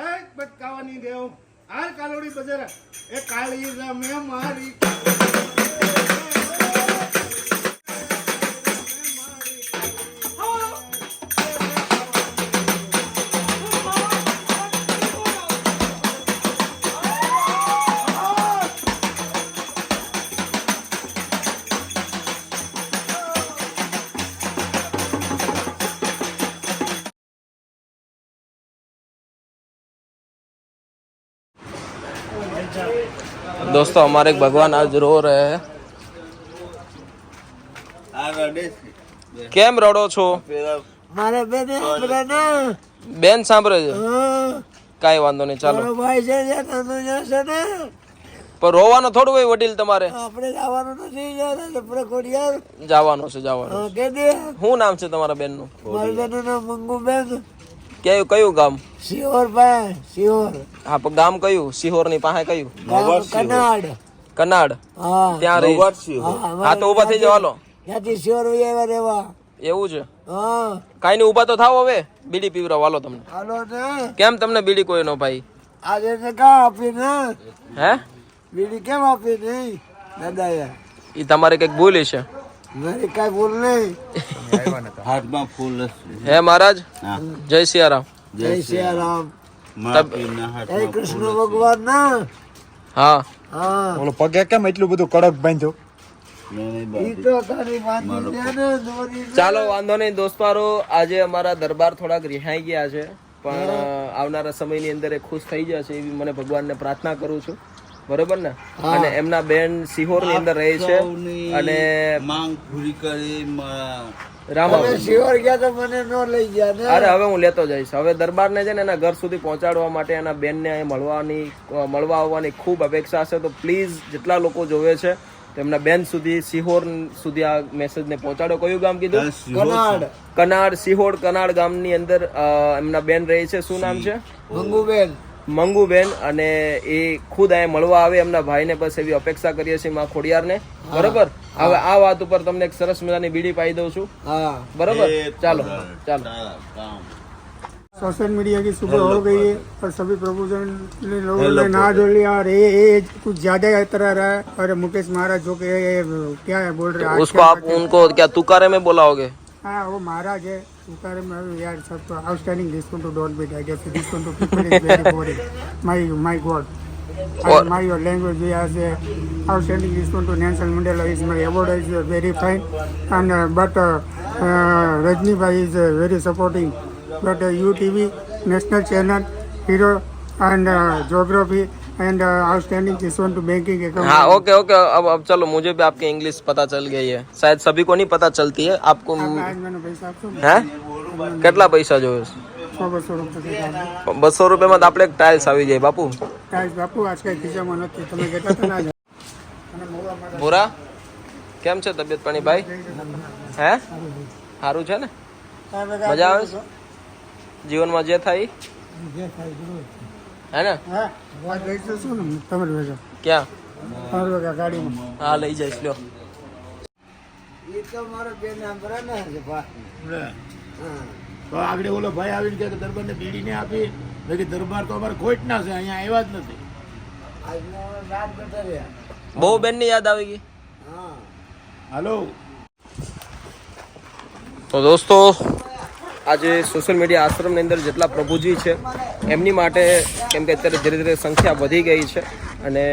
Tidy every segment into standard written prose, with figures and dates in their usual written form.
એ બટકાવાની દેવ હાલ કાલોડી બજાર એ કાળી રમે મારી दोस्तों हमारे एक भगवान आज रो रहे हैं કેમ રડો છો મારા બેન સાંભળે છે કાઈ વાંધો નહીં ચાલો ભાઈ છે ને પણ રોવાનો થોડું હોય વડીલ તમારે આપણે જવાનું નથી જવાનું છે જવાનું કે દે શું નામ છે તમારા બેન નું મારા બેનનું નામ મંગુબેન કયું ગામ સિહોર ભાઈ સિહોર હા પણ ગામ કયું સિહોર ની પાસે કયું કનાડ કનાડ હા ત્યાં રહી હા તો ઉભા થઈ જવાલો ત્યાંથી સિહોર આવ્યા રેવા એવું છે હા કાઈ નહીં ઉભા તો થાવ હવે બીડી પીવરાવ વાલો તમને હાલો ને કેમ તમને બીડી કોઈ નો ભાઈ આજે ને કા આપી ને હે બીડી કેમ આપી નહીં દાદાએ ઈ તમારે કઈક ભૂલ છે મારી કઈ ભૂલ નહીં હાથમાં ફૂલ હે મહારાજ જય સિયારામ જય સિયારામ હાથમાં જય કૃષ્ણ ભગવાન ના હા હા ઓલો પગે કેમ એટલું બધું કડક બાંધ્યો ઈ તો તારી માની છે ને દોરી ચાલો વાંધો નહીં દોસ્તારો આજે અમારા દરબાર થોડાક રિહાઈ ગયા છે પણ આવનારા સમયની અંદર એ ખુશ થઈ જશે એવી મને ભગવાનને પ્રાર્થના કરું છું બરોબર ને અને એમના બેન સિહોર ની અંદર રહે છે અને માંગ પૂરી કરી રામા સિહોર ગયા તો મને ન લઈ ગયા ને અરે હવે હું લેતો જઈશ હવે દરબારને છે ને એના ઘર સુધી પહોંચાડવા માટે એના બેનને અહીં મળવા આવવાની ખૂબ અપેક્ષા છે તો પ્લીઝ જેટલા લોકો જોવે છે તો એમના બેન સુધી સિહોર સુધી આ મેસેજને પહોંચાડો કયું ગામ કીધું કનાડ સિહોર કનાડ ગામની અંદર એમના બેન રહે છે શું નામ છે મંગુબેન અને એ ખુદ અહીંયા મળવા આવે એમના ભાઈને બસ એવી અપેક્ષા કરીએ છીએ માં ખોડિયારને બરોબર હવે આ વાત ઉપર તમને એક સરસ મજાની બીડી પાઈ દઉં છું बराबर चलो चलो सोशल मीडिया की सुबह हो गई है और सभी प्रभुजन ने लोगों ने नहा धो लिया और ये कुछ ज्यादा तरह रहा है और मुकेश महाराज जो के क्या है बोल रहे हैं उसको आप उनको क्या तुकारे में बोलाओगे हाँ वो महाराज है तुकारे में यार सब outstanding discount to don't be digest discount to people is very boring my god my your language as a outstanding discount to Nelson Mandela is my award is very fine and but Rajni bhai is very supporting but UTV national channel hero and geography and outstanding discount to banking account हाँ okay okay अब चलो मुझे भी आपकी English पता चल गई है शायद सभी को नहीं पता चलती है आपको मैंने पैसा हैं કેટલા પૈસા જોવે છે 200 રૂપિયામાં તો આપણે એક ટાઇલ્સ આવી જાય બાપુ બાપુ આજ કઈ ખિસ્સામાં નથી તમે કહેતા હતા ના ભૂરા કેમ છે તબિયત પાણી ભાઈ હે સારું છે ને મજા આવે છે જીવનમાં જે થાય હે ને શું ને તમારી વજહ ક્યાં તમારી વગર ગાડીમાં હા લઈ જઈશ લ્યો એ તો મારો બેન બરાબર છે તો આગળ ઓલો ભાઈ આવીને કે દરબારને બીડી ને આપી બાકી દરબાર તો અમારે ખોટ ના છે અહીંયા આવ્યા જ નથી આજનો રાત બેઠા રહ્યા બહુ બેન ની યાદ આવી ગઈ હા હાલો તો દોસ્તો આજે સોશિયલ મીડિયા આશ્રમની અંદર જેટલા પ્રભુજી છે એમની માટે કેમ કે અત્યારે ધીરે ધીરે સંખ્યા વધી ગઈ છે અને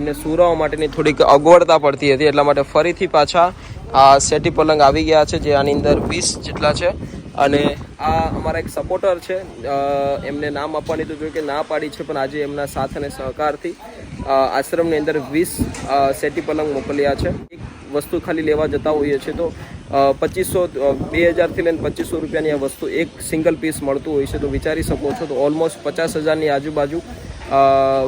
એમને સુરાઓ માટેની થોડીક અગવડતા પડતી હતી એટલા માટે ફરીથી પાછા આ સેટી પલંગ આવી ગયા છે જે આની અંદર 20 જેટલા છે અને આ અમારા એક સપોર્ટર છે એમને નામ આપવાની તો જોયું કે ના પાડી છે પણ આજે એમના સાથ અને સહકારથી આશ્રમની અંદર 20 સેટી પલંગ મોકલ્યા છે એક વસ્તુ ખાલી લેવા જતા હોઈએ છીએ તો 2000થી લઈને 2500 રૂપિયાની આ વસ્તુ એક સિંગલ પીસ મળતું હોય છે તો વિચારી શકો છો તો ઓલમોસ્ટ 50,000ની આજુબાજુ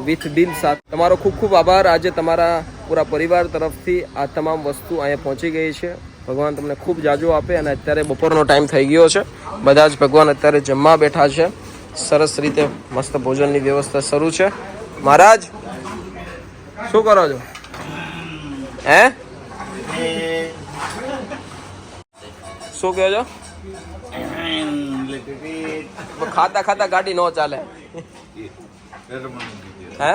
વિથ ડીલ સાથે તમારો ખૂબ ખૂબ આભાર આજે તમારા પૂરા પરિવાર તરફથી આ તમામ વસ્તુ અહીંયા પહોંચી ગઈ છે ભગવાન તમને ખૂબ જાજો આપે અને અત્યારે બપોરનો ટાઈમ થઈ ગયો છે બધા જ ભગવાન અત્યારે જમવા બેઠા છે સરસ રીતે મસ્ત ભોજનની વ્યવસ્થા શરૂ છે મહારાજ શું કરો છો હે શું કહો છો ખાતા ખાતા ગાડી ન ચાલે હે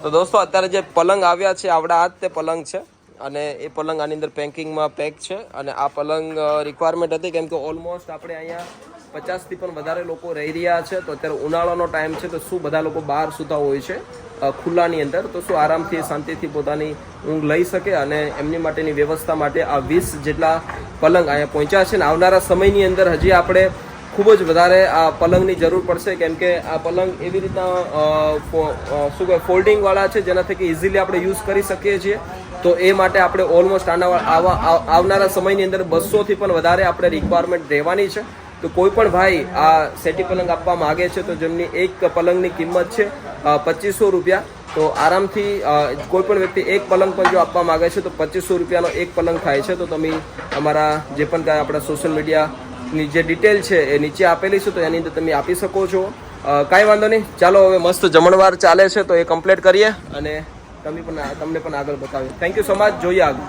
તો દોસ્તો અત્યારે જે પલંગ આવ્યા છે આવડા આ જ તે પલંગ છે અને એ પલંગ આની અંદર પેકિંગમાં પેક છે અને આ પલંગ રિક્વાયરમેન્ટ હતી કેમ કે ઓલમોસ્ટ આપણે અહીંયા 50થી પણ વધારે લોકો રહી રહ્યા છે તો અત્યારે ઉનાળાનો ટાઈમ છે તો શું બધા લોકો બહાર સૂતા હોય છે ખુલ્લાની અંદર તો શું આરામથી શાંતિથી પોતાની ઊંઘ લઈ શકે અને એમની માટેની વ્યવસ્થા માટે આ 20 જેટલા પલંગ અહીંયા પહોંચ્યા છે ને આવનારા સમયની અંદર હજી આપણે ખૂબ જ વધારે આ પલંગની જરૂર પડશે કેમ કે આ પલંગ એવી રીતના શું કહેવાય ફોલ્ડિંગવાળા છે જેના થકી ઇઝીલી આપણે યુઝ કરી શકીએ છીએ તો એ માટે આપણે ઓલમોસ્ટ આવનારા સમયની અંદર 200થી પણ વધારે આપણે રિક્વાયરમેન્ટ રહેવાની છે તો કોઈ પણ ભાઈ આ સેટી પલંગ આપવા માગે છે તો જેમની એક પલંગની કિંમત છે 2500 રૂપિયા તો આરામથી કોઈ પણ વ્યક્તિ એક પલંગ પણ જો આપવા માગે છે તો 2500 રૂપિયાનો એક પલંગ થાય છે તો તમે અમારા જે પણ કાંઈ આપણા સોશિયલ મીડિયાની જે ડિટેલ છે એ નીચે આપેલી છે તો એની અંદર તમે આપી શકો છો કાંઈ વાંધો નહીં ચાલો હવે મસ્ત જમણવાર ચાલે છે તો એ કમ્પ્લીટ કરીએ અને તમને પણ આગળ બતાવીએ થેન્ક યુ સો મચ જોઈએ આગળ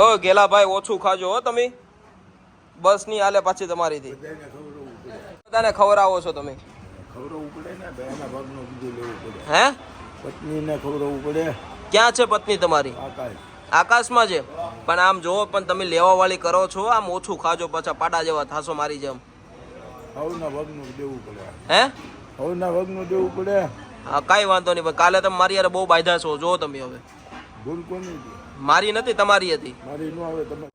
ઓ ગેલા ભાઈ ઓછું ખાજો હો તમે બસ નહીં હાલે પાછી તમારીથી બધાને ખવડાવો છો તમે હે પત્નીને ખવડાવવું પડે ક્યાં છે પત્ની તમારી આકાશમાં છે પણ આમ જોવો પણ તમે લેવા વાળી કરો છો આમ ઓછું ખાજો પાછા પાડા જેવા થાશો મારી જેમ હવના વગનું દેવું પડે હે હવના વગનું દેવું પડે હા કાંઈ વાંધો નહીં પણ કાલે તમે મારી યાર બહુ બાંધ્યા છો જો તમે હવે ભૂલ કોની મારી નથી તમારી હતી મારી નો આવે તમે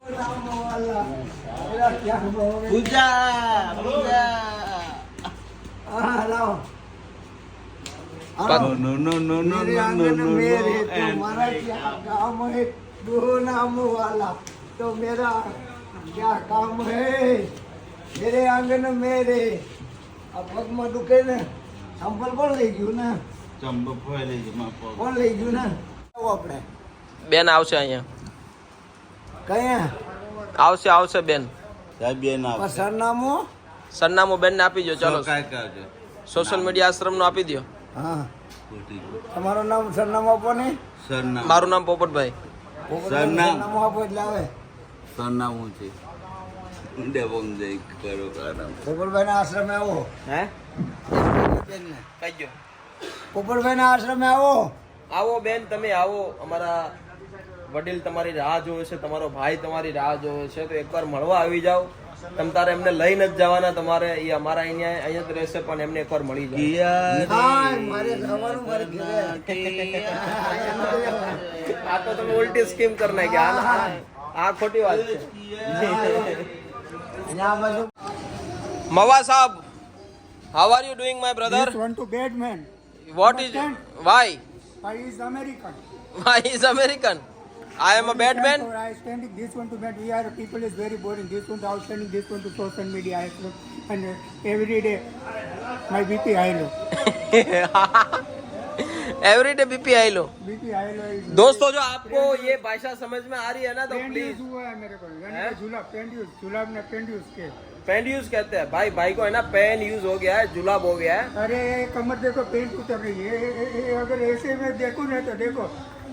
तो मेरा क्या काम है मेरे आंगन मेरे अब पग में दुखे ने चंपल कौन लई गયું ને કોણ લઈ ગયું ને આપણે બેન આવશે અહીંયા કયા આવશે બેન સરનામું બેન ને આપી દો ચાલો સોશિયલ મીડિયા આશ્રમ નું આપી દો હા તમારું નામ સરનામું આપો ને મારું નામ પોપટભાઈ સરનામું આપો એટલે આવે સરનામું છે પોપટભાઈ ના આશ્રમે આવો હે કઈ ગયો પોપટભાઈ ના આશ્રમે આવો બેન તમે આવો અમારા વડીલ તમારી રાહ જોવે છે તમારો ભાઈ તમારી રાહ જોવે છે તો એકવાર મળવા આવી જાઓ તમ તારે એમને લઈને જ જવાના તમારે એ અમારા અહીંયા જ રહેશે પણ એમને એકવાર મળી જાય આ તો તમે ઉલટી સ્કીમ કરી નાખી આ ખોટી વાત છે મવા સાહેબ how are you doing my brother This want to bad man. what is why Why is American? I am a bad man I standing this one to bad. We are people is very boring. This one to outstanding. This one to social media. And every day my BP high low. every day BP high low. BP high low. दोस्तों जो आपको ये भाषा समझ में आ रही है ना तो प्लीज हुआ है मेरे को. जुलाब जुलाब ने पेंड्यूस के. पेन यूज कहते हैं भाई को है ना पेन यूज हो गया है जुलाब हो गया है अरे कमर देखो पेंट उतर रही है ये अगर ऐसे में देखो ना तो देखो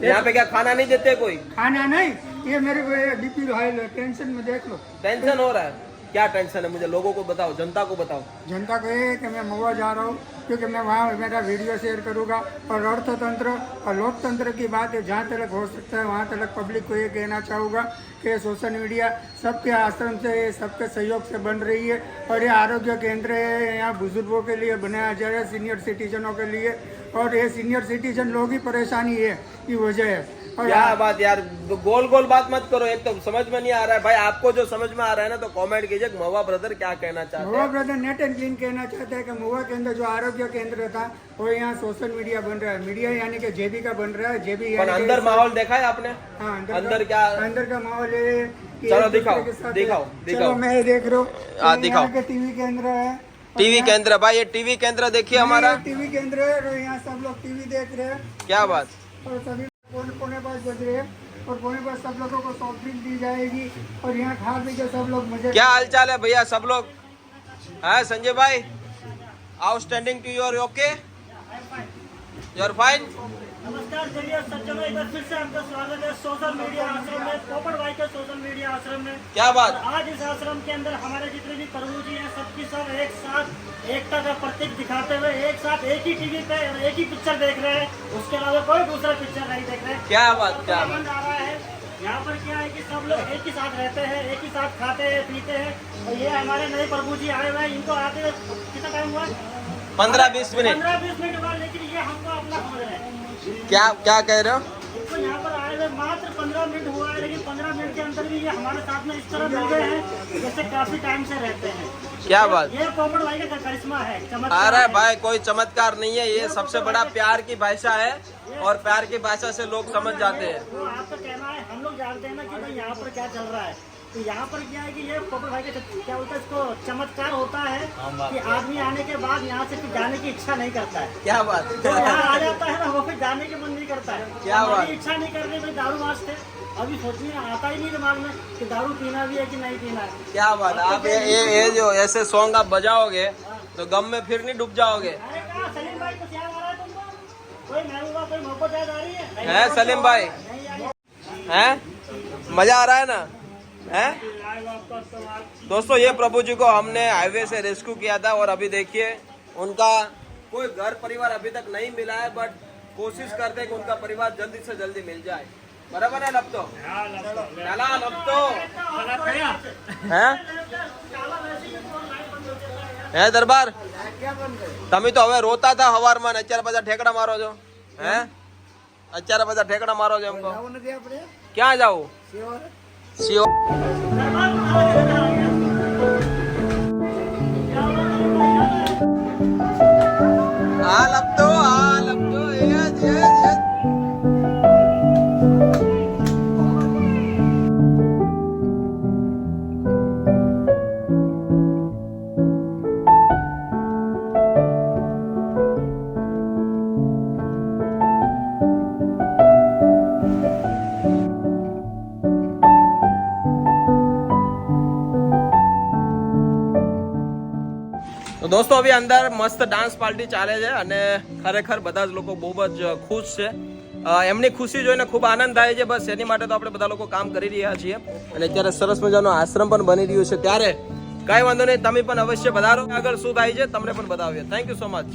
यहाँ पे क्या खाना नहीं देते कोई खाना नहीं ये मेरे को बीपी हाई लो टेंशन में देख लो टेंशन हो रहा है क्या टेंशन है मुझे लोगों को बताओ जनता को बताओ जनता को ये कि मैं महुआ जा रहा हूँ क्योंकि मैं वहाँ मेरा वीडियो शेयर करूँगा और अर्थतंत्र और लोकतंत्र की बात है जहाँ तक हो सकता है वहाँ तक पब्लिक को ये कहना चाहूँगा कि सोशल मीडिया सबके आश्रम से सबके सहयोग से बन रही है और ये आरोग्य केंद्र है यहाँ बुजुर्गों के लिए बनाया जा रहा है सीनियर सिटीजनों के लिए और ये सीनियर सिटीजन लोग ही परेशानी है की वजह है क्या बात यार गोल गोल बात मत करो एक तो समझ में नहीं आ रहा है भाई आपको जो समझ में आ रहा है ना तो कमेंट कीजिए महुआ ब्रदर क्या कहना चाहते हैं महुआ ब्रदर नेट एंड क्लीन कहना चाहते हैं कि महुआ के अंदर जो आरोग्य केंद्र था वो यहाँ सोशल मीडिया बन रहा है मीडिया यानी कि जेबी का बन रहा है जेबी अंदर माहौल देखा है आपने हाँ अंदर क्या अंदर का माहौल है चलो दिखाओ चलो मैं देख रहा हूँ दिखाओ टीवी केंद्र है टीवी केंद्र भाई ये टीवी केंद्र देखिए हमारा टीवी केंद्र है और यहाँ सब लोग टीवी देख रहे हैं क्या बात और सभी पौने 5 बज रहे हैं और पौने 5 सब लोगों को सॉफ्ट ड्रिंक दी जाएगी और यहाँ खा पी के सब लोग मजे क्या हालचाल है भैया सब लोग है संजय भाई outstanding to your okay your fine नमस्कार चलिए सज्जनों, एक बार फिर से आपका स्वागत है सोशल मीडिया आश्रम में, पोपट भाई के सोशल मीडिया आश्रम में। क्या बात। और आज इस आश्रम के अंदर हमारे जितने भी प्रभु जी हैं सबकी सब एक साथ एकता का प्रतीक दिखाते हुए एक साथ एक ही टीवी पे और एक ही पिक्चर देख रहे हैं, उसके अलावा कोई दूसरा पिक्चर नहीं देख रहे। क्या बात, क्या बात। आनंद आ रहा है। यहाँ पर क्या है कि सब लोग एक ही साथ रहते हैं, एक ही साथ खाते हैं पीते हैं। और ये हमारे नए प्रभु जी आए हुए हैं, इनको आते कितना टाइम हुआ? 15-20 मिनट। 15-20 मिनट हुआ, लेकिन ये हमको अपना समझ रहे हैं। क्या क्या कह रहे हो? तो यहाँ पर आए हुए मात्र 15 मिनट हुआ है, लेकिन 15 मिनट के अंदर भी ये हमारे साथ में इस तरह मिल गए हैं जैसे काफी टाइम से रहते हैं। क्या बात। ये पोपट भाई का करिश्मा है, चमत्कार अरे है। भाई कोई चमत्कार नहीं है, ये सबसे बड़ा प्यार की भाषा है और प्यार की भाषा से लोग समझ जाते हैं। तो आपका कहना है, हम लोग जानते हैं ना कि भाई यहाँ पर क्या चल रहा है। तो यहाँ पर क्या है कि ये पोपट भाई का क्या बोलते हैं इसको, चमत्कार होता है कि आदमी आने के बाद यहाँ से फिर जाने की इच्छा नहीं करता है। क्या बात। तो यहाँ आ जाता है ना, वो फिर जाने के मन नहीं करता है। क्या बात। हमारी इच्छा नहीं कर रही भाई दारू वास्ते, अभी सोचने आता ही नहीं दिमाग में कि दारू पीना भी है कि नहीं पीना है। क्या बात। आप ये जो ऐसे सॉन्ग आप बजाओगे तो गम में फिर नहीं डूब जाओगे। अरे कहाँ सलीम भाई, कुछ याद आ रहा है तुमको? कोई महबूबा, कोई मोहब्बत याद आ रही है? हैं सलीम भाई? नहीं आ रही। हैं मजा आ रहा है ना? हैं दोस्तों, ये प्रभु जी को हमने हाईवे से रेस्क्यू किया था और अभी देखिए उनका कोई घर परिवार अभी तक नहीं मिला है, बट कोशिश करते हैं कि उनका परिवार जल्दी से जल्दी मिल जाए। बराबर है लब तो હે દરબાર તમે તો હવે રોતા હતા હવારમાં ને અત્યારે બધા ઠેકડા મારો છો હે અત્યારે બધા ઠેકડા મારો છો એમ કહો ક્યાં જાવ સિયો આ લપતો તો દોસ્તો અભી અંદર મસ્ત ડાન્સ પાર્ટી ચાલે છે અને ખરેખર બધા જ લોકો બહુ જ ખુશ છે. એમની ખુશી જોઈને ખૂબ આનંદ થાય છે. બસ એની માટે તો આપણે બધા લોકો કામ કરી રહ્યા છીએ અને અત્યારે સરસ મજાનો આશ્રમ પણ બની રહ્યું છે. ત્યારે કાંઈ વાંધો નહીં, તમે પણ અવશ્ય પધારો. આગળ શું થાય છે તમને પણ બતાવીએ. Thank you so much.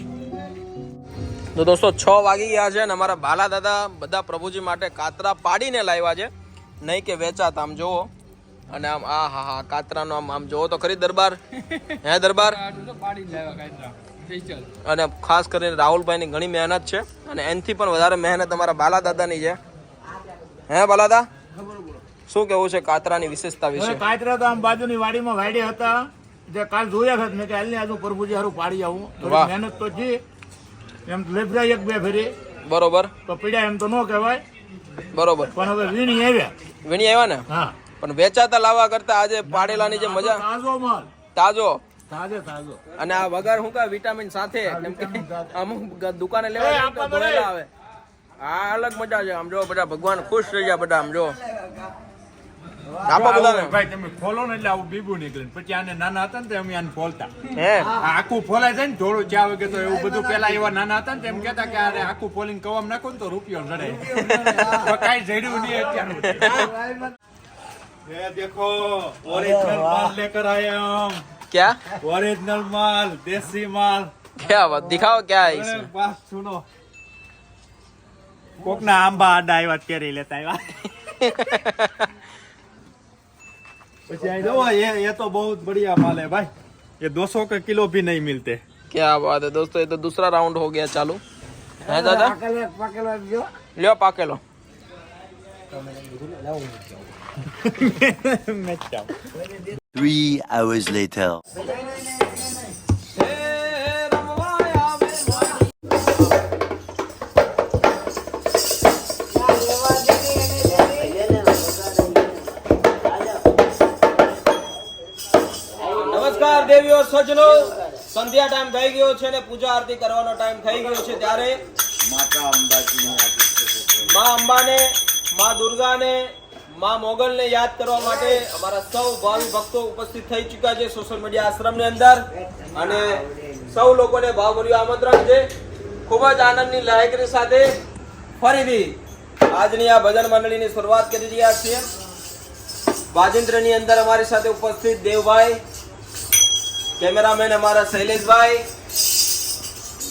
તો દોસ્તો 6 વાગી ગયા છે અને અમારા બાલા દાદા બધા પ્રભુજી માટે કાતરા પાડીને લાવ્યા છે, નહીં કે વેચાતા. આમ જોવો અને આમ આ હા હા કાતરાનો આમ જોવો તો ખરી દરબાર. હે દરબાર. અને ખાસ કરીને રાહુલભાઈની ઘણી મહેનત છે અને એનાથી પણ વધારે મહેનત અમારા બાલા દાદાની છે. હે બાલાદા, શું કેવું છે કાતરાની વિશેષતા વિશે? કાતરા તો આમ બાજુની વાડીમાં વાડી હતા, જે કાલ જોયા હતા મેં કે હાલની આજુ પ્રભુજી હારું પાડી આવું. મહેનત તો છે, એમ લેબરાઈ એક બે ફેરી બરોબર તો પીડ્યા એમ તો ન કહેવાય. બરોબર. પણ હવે વીણી આવ્યા. વીણી આવ્યા ને? હા. પણ વેચાતા લાવવા કરતા આજે પાડેલાની જે મજા, તાજો માલ, તાજો તાજો અને આ વગર શું કહે વિટામિન સાથે, કેમ કે અમુક દુકાને લેવા જાય તો ધોયેલા આવે. આ અલગ મજા છે. આમ જો બધા ભગવાન ખુશ થઈ ગયા બધા. આમ જો આપા બધાને ભાઈ તમે ફોલો ને એટલે આવું બીબું નીકળે. પછી આને નાના હતા ને તો અમે આને ફોલતા. હે આખું ફોલાય છે ને થોડું ચા વાગે તો એવું બધું. પેલા એવા નાના હતા ને તેમ કેતા કે આને આખું ફોલીને કવામ નાખો ને તો રૂપિયો જડે. કઈ જડ્યું નહીં અત્યારે. ये देखो ओरिजिनल माल लेकर आए हम. क्या ओरिजिनल माल, देसी माल. क्या बात, दिखाओ क्या है इसमें. बात सुनो, कोक ना आंबा आडा આવ્યા કેરી લેતા આવ્યા. પછી આ દો, ये तो बहुत बढ़िया माल है भाई. ये 200 के किलो भी नहीं मिलते. क्या बात है दोस्तों, ये तो दूसरा राउंड हो गया चालू. है दादा લ્યો પાકેલો. मैं चाहूं 3 hours later. નમસ્કાર દેવીઓ સજ્જનો, સંધ્યા ટાઈમ થઈ ગયો છે ને પૂજા આરતી કરવાનો ટાઈમ થઈ ગયો છે. ત્યારે માં અંબાને, માં દુર્ગાને, માં મોગલને યાદ કરવા માટે અમારા સૌ ભાવિ ભક્તો ઉપસ્થિત થઈ ચૂક્યા છે સોશિયલ મીડિયા આશ્રમની અંદર અને સૌ લોકોને ભાવભર્યું આમંત્રણ છે. ખૂબ જ આનંદની લાયકરી સાથે ફરીથી આજની આ ભજન મંડળીની શરૂઆત કરી રહ્યા છીએ. વાજિંત્રની અંદર અમારી સાથે ઉપસ્થિત દેવભાઈ, કેમેરામેન અમારા શૈલેષભાઈ,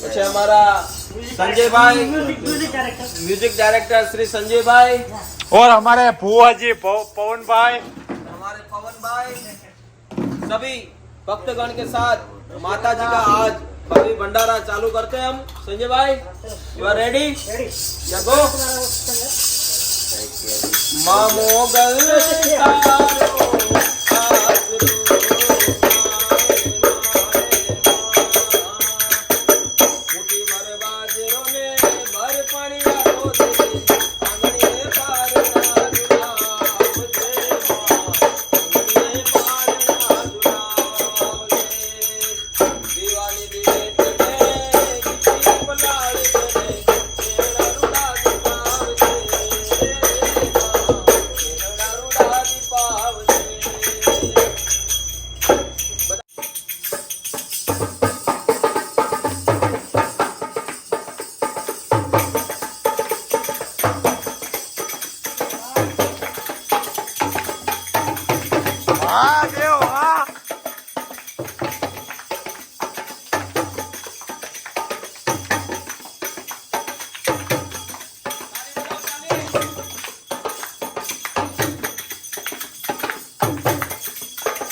પછી અમારા સંજયભાઈ, म्यूजिक डायरेक्टर श्री संजय भाई, और हमारे भुआ जी पवन भाई, हमारे पवन भाई, सभी भक्तगण के साथ माता जी का आज अभी भंडारा चालू करते हैं हम. संजय भाई, यू आर रेडी? या गो. मामोगल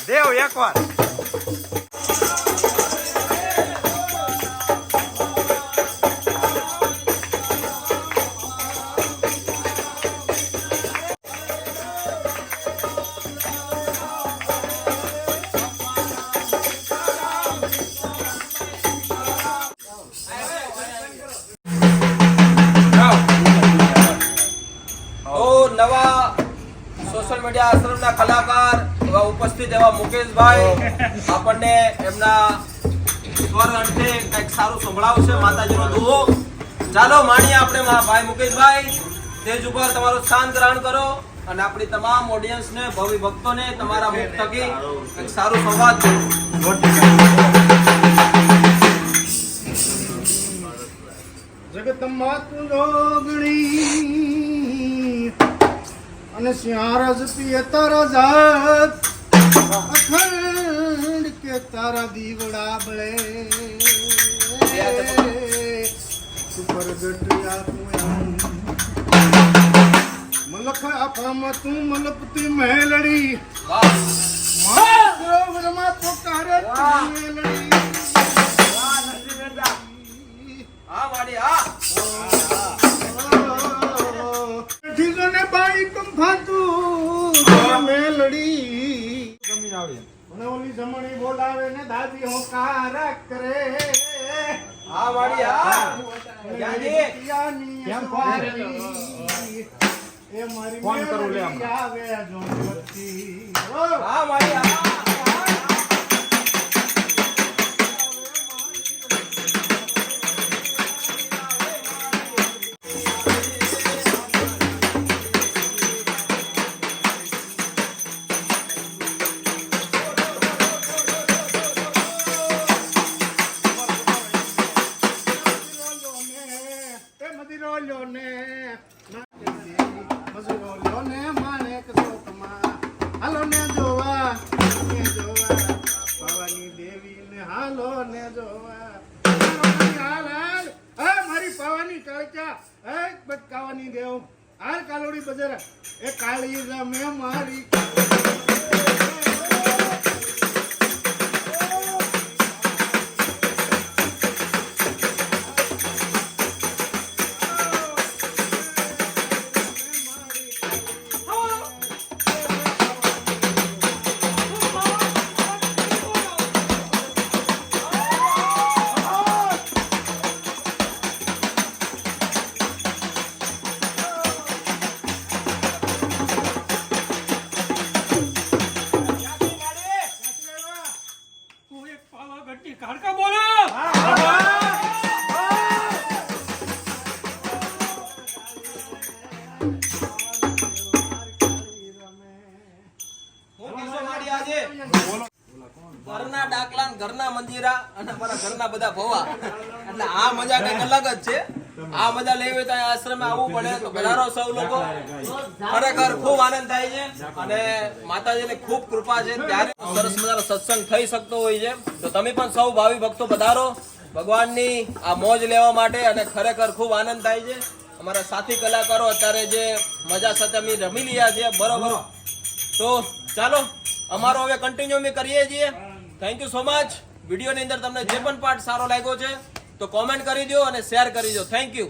देव एक बार તો નવા સોશિયલ મીડિયા આશ્રમના કલાકાર એવા ઉપસ્થિત એવા મુકેશભાઈ આપણને એમના સ્વર અંતે કંઈક સારું સંભળાવશે, માતાજીનો દુહો. ચાલો માણીએ આપણે ભાઈ મુકેશભાઈ. સ્ટેજ ઉપર તમારું સ્થાન ગ્રહણ કરો અને આપણી તમામ ઓડિયન્સને, ભવિ ભક્તોને તમારા મુખ થકી કંઈક સારું સંવાદ કરો. જગતમાં તું જોગણી અને શ્યારજ પિય તારા જાત અખંડ કે તારા દીવડા બળે તું પરગટિયા તું મલખ આફામાં તું મલપતી મહેલડી માં તો કારે મહેલડી. હા માડી, હા. ઠીકને બાઈ કંફાતું મેલડી જમીન આવી મને ઓલી જમણી બોલાવે ને દાદી હોકાર કરે. હા માડી, હા. પિયાની કેમ એ મારી ફોન કરું લે આવે જોતી. હા માડી, હા. કાલોડી બજાર એ કાળી રમે મારી ઘરના ડાકલા, ઘરના મંજીરા અને અમારા ઘરના બધા ભવા, એટલે આ મજા કઈક અલગ જ છે. આ બધા લેવી હોય તો આ આશ્રમે આવવું પડે તો પધારો સૌ લોકો. ખરેખર ખૂબ આનંદ થાય છે અને માતાજીની ખૂબ કૃપા છે ત્યારે સરસ મજાનો સત્સંગ થઈ શકતો હોય છે. તો તમે પણ સૌ ભાવિ ભક્તો પધારો ભગવાનની આ મોજ લેવા માટે અને ખરેખર ખૂબ આનંદ થાય છે. અમારા સાથી કલાકારો અત્યારે જે મજા સાથે અમે રમી રહ્યા છીએ બરોબર. તો ચાલો અમારો હવે કન્ટિન્યુ અમે કરીએ છીએ. Thank you so much. વિડીયોની અંદર તમને જે પણ પાર્ટ સારો લાગ્યો છે તો કોમેન્ટ કરી દો અને શેર કરી દો. Thank you.